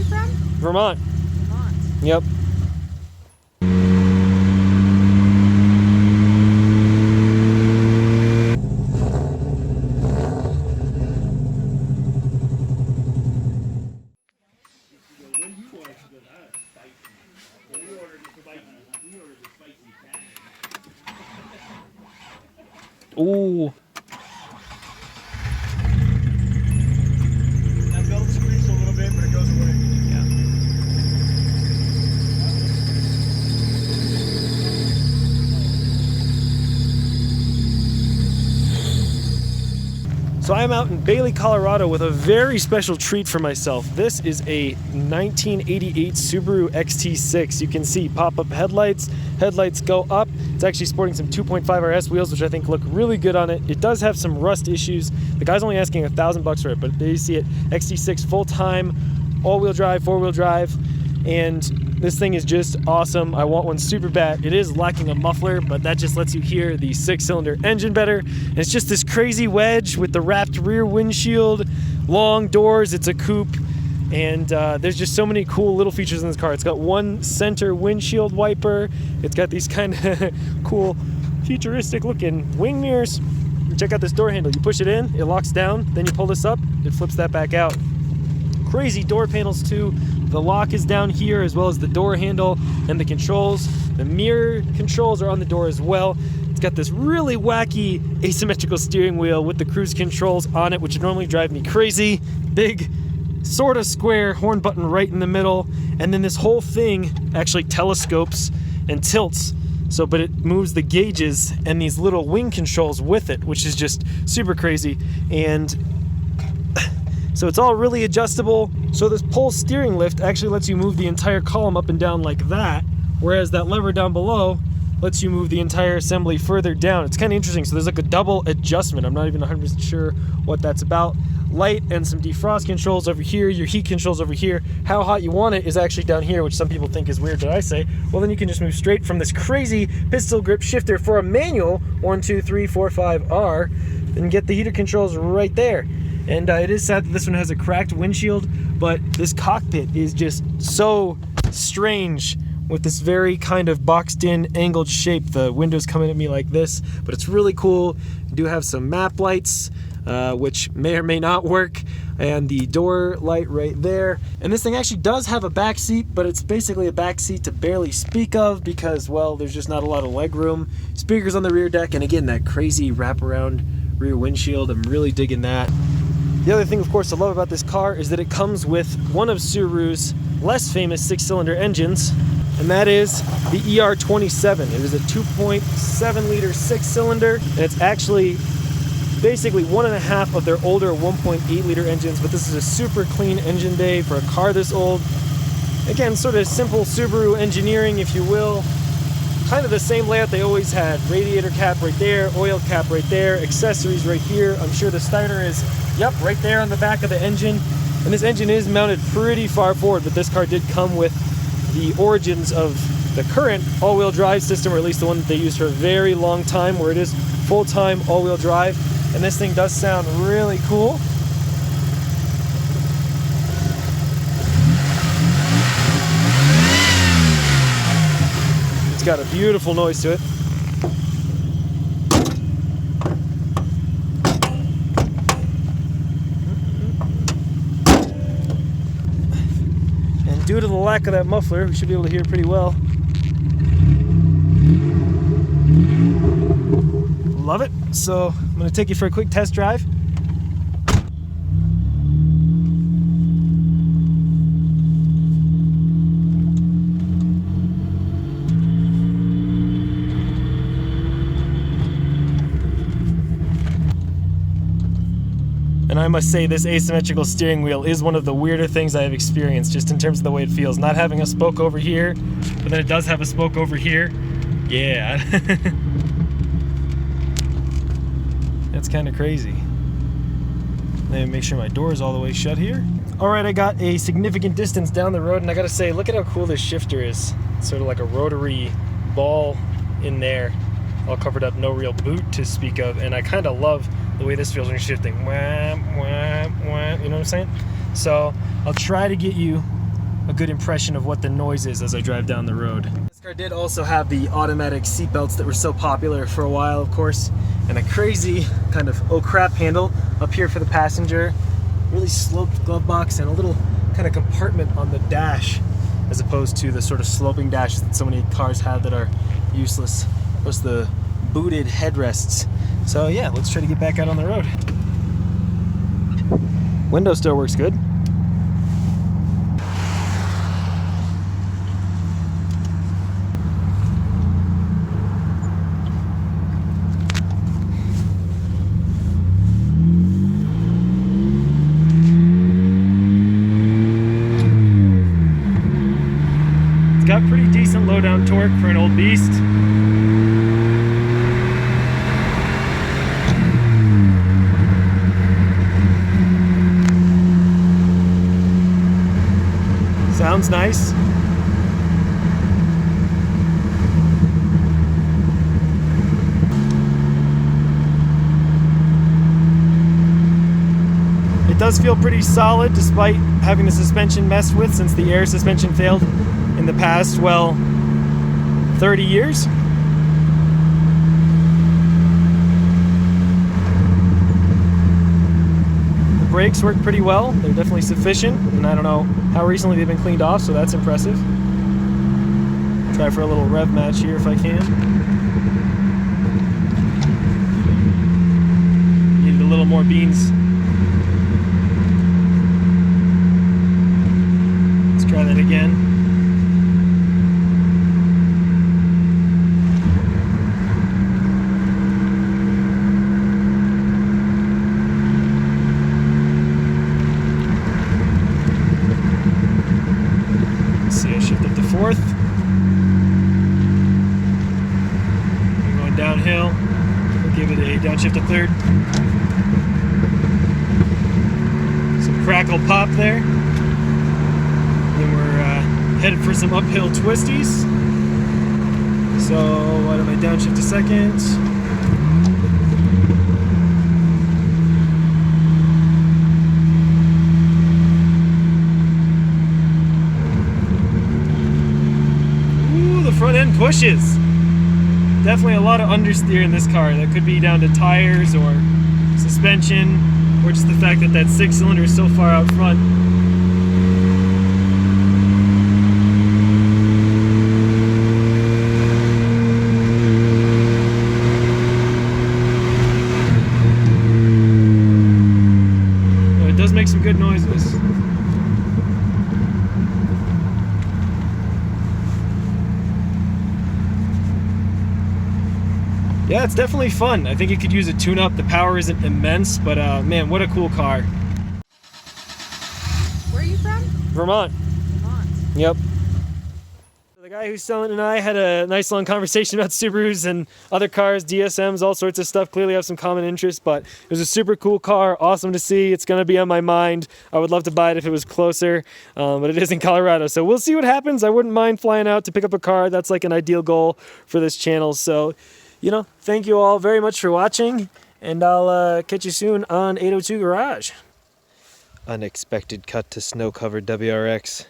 from? Vermont. Vermont. Yep. Ooh. That belt squeaks a little bit, but it goes away. So I'm out in Bailey, Colorado with a very special treat for myself. This is a 1988 Subaru XT6. You can see pop-up headlights. Headlights go up. It's actually sporting some 2.5 RS wheels, which I think look really good on it. It does have some rust issues. The guy's only asking $1,000 for it, but there you see it. XT6 full-time, all-wheel drive, four-wheel drive, and this thing is just awesome. I want one super bad. It is lacking a muffler, but that just lets you hear the 6-cylinder engine better. And it's just this crazy wedge with the wrapped rear windshield, long doors. It's a coupe, and there's just so many cool little features in this car. It's got one center windshield wiper. It's got these kind of cool futuristic looking wing mirrors. Check out this door handle. You push it in, it locks down, then you pull this up, it flips that back out. Crazy door panels too. The lock is down here, as well as the door handle and the controls. The mirror controls are on the door as well. It's got this really wacky asymmetrical steering wheel with the cruise controls on it, which would normally drive me crazy. Big, sort of square horn button right in the middle. And then this whole thing actually telescopes and tilts. But it moves the gauges and these little wing controls with it, which is just super crazy. And so it's all really adjustable. So this pull steering lift actually lets you move the entire column up and down like that, whereas that lever down below lets you move the entire assembly further down. It's kind of interesting. So there's like a double adjustment. I'm not even 100% sure what that's about. Light and some defrost controls over here, your heat controls over here. How hot you want it is actually down here, which some people think is weird, but I say, well, then you can just move straight from this crazy pistol grip shifter for a manual 1, 2, 3, 4, 5R and get the heater controls right there. And it is sad that this one has a cracked windshield, but this cockpit is just so strange with this very kind of boxed in angled shape. The windows come in at me like this, but it's really cool. You do have some map lights, which may or may not work, and the door light right there. And this thing actually does have a back seat, but it's basically a back seat to barely speak of because, well, there's just not a lot of leg room. Speakers on the rear deck, and again, that crazy wraparound rear windshield. I'm really digging that. The other thing, of course, I love about this car is that it comes with one of Subaru's less famous 6-cylinder engines, and that is the ER27. It is a 2.7 liter 6-cylinder, and it's actually basically 1.5 of their older 1.8 liter engines, but this is a super clean engine bay for a car this old. Again, sort of simple Subaru engineering, if you will. Kind of the same layout they always had. Radiator cap right there, oil cap right there, accessories right here. I'm sure the starter is, yep, right there on the back of the engine. And this engine is mounted pretty far forward, but this car did come with the origins of the current all-wheel drive system, or at least the one that they used for a very long time, where it is full-time all-wheel drive. And this thing does sound really cool. It's got a beautiful noise to it. And due to the lack of that muffler, we should be able to hear pretty well. Love it. So I'm going to take you for a quick test drive. And I must say, this asymmetrical steering wheel is one of the weirder things I have experienced, just in terms of the way it feels. Not having a spoke over here, but then it does have a spoke over here. Yeah. That's kind of crazy. Let me make sure my door is all the way shut here. All right, I got a significant distance down the road, and I gotta say, look at how cool this shifter is. It's sort of like a rotary ball in there, all covered up, no real boot to speak of, and I kind of love the way this feels when you're shifting. Wah, wah, wah, you know what I'm saying? So I'll try to get you a good impression of what the noise is as I drive down the road. This car did also have the automatic seat belts that were so popular for a while, of course, and a crazy kind of oh crap handle up here for the passenger, really sloped glove box, and a little kind of compartment on the dash as opposed to the sort of sloping dash that so many cars have that are useless. Plus the booted headrests. So yeah, let's try to get back out on the road. Window still works good. It's got pretty decent low down torque for an old beast. Sounds nice. It does feel pretty solid despite having the suspension messed with since the air suspension failed in the past, well, 30 years. The brakes work pretty well. They're definitely sufficient, and I don't know how recently they've been cleaned off, so that's impressive. Try for a little rev match here if I can. Needed a little more beans. Let's try that again. Fourth. We're going downhill. We'll give it a downshift to third. Some crackle pop there. Then we're headed for some uphill twisties. So why don't I downshift to second? Front end pushes. Definitely a lot of understeer in this car. That could be down to tires or suspension or just the fact that that 6-cylinder is so far out front. It does make some good noises. Yeah, it's definitely fun. I think it could use a tune-up. The power isn't immense, but man, what a cool car. Where are you from? Vermont. Vermont. Yep. The guy who's selling and I had a nice long conversation about Subarus and other cars, DSMs, all sorts of stuff. Clearly have some common interests, but it was a super cool car. Awesome to see. It's going to be on my mind. I would love to buy it if it was closer, but it is in Colorado. So we'll see what happens. I wouldn't mind flying out to pick up a car. That's like an ideal goal for this channel. So, you know, thank you all very much for watching, and I'll catch you soon on 802 Garage. Unexpected cut to snow-covered WRX.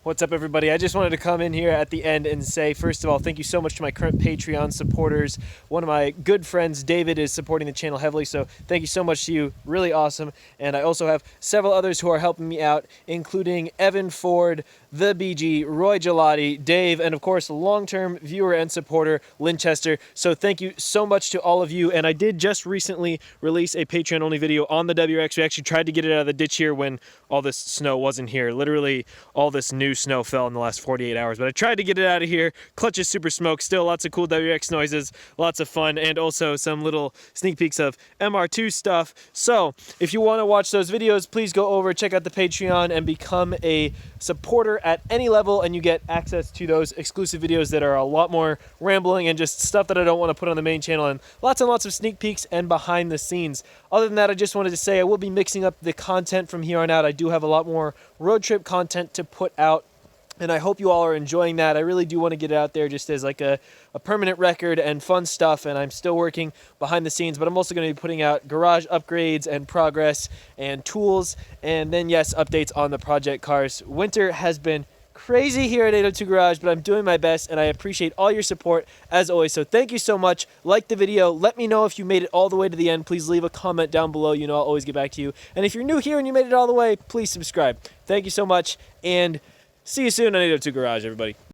What's up, everybody? I just wanted to come in here at the end and say, first of all, thank you so much to my current Patreon supporters. One of my good friends, David, is supporting the channel heavily, so thank you so much to you. Really awesome. And I also have several others who are helping me out, including Evan Ford, The BG, Roy Gillotti, Dave, and of course, long-term viewer and supporter, Lin Chester. So thank you so much to all of you. And I did just recently release a Patreon-only video on the WRX. We actually tried to get it out of the ditch here when all this snow wasn't here. Literally, all this new snow fell in the last 48 hours, but I tried to get it out of here. Clutch is super smoked, still lots of cool WRX noises, lots of fun, and also some little sneak peeks of MR2 stuff. So if you want to watch those videos, please go over, check out the Patreon, and become a supporter at any level, and you get access to those exclusive videos that are a lot more rambling and just stuff that I don't want to put on the main channel, and lots of sneak peeks and behind the scenes. Other than that, I just wanted to say I will be mixing up the content from here on out. I do have a lot more road trip content to put out And I hope you all are enjoying that. I really do want to get it out there just as like a permanent record and fun stuff. And I'm still working behind the scenes, but I'm also going to be putting out garage upgrades and progress and tools. And then, yes, updates on the project cars. Winter has been crazy here at 802 Garage, but I'm doing my best, and I appreciate all your support as always. So thank you so much. Like the video. Let me know if you made it all the way to the end. Please leave a comment down below. You know I'll always get back to you. And if you're new here and you made it all the way, please subscribe. Thank you so much, and see you soon on 802 Garage, everybody.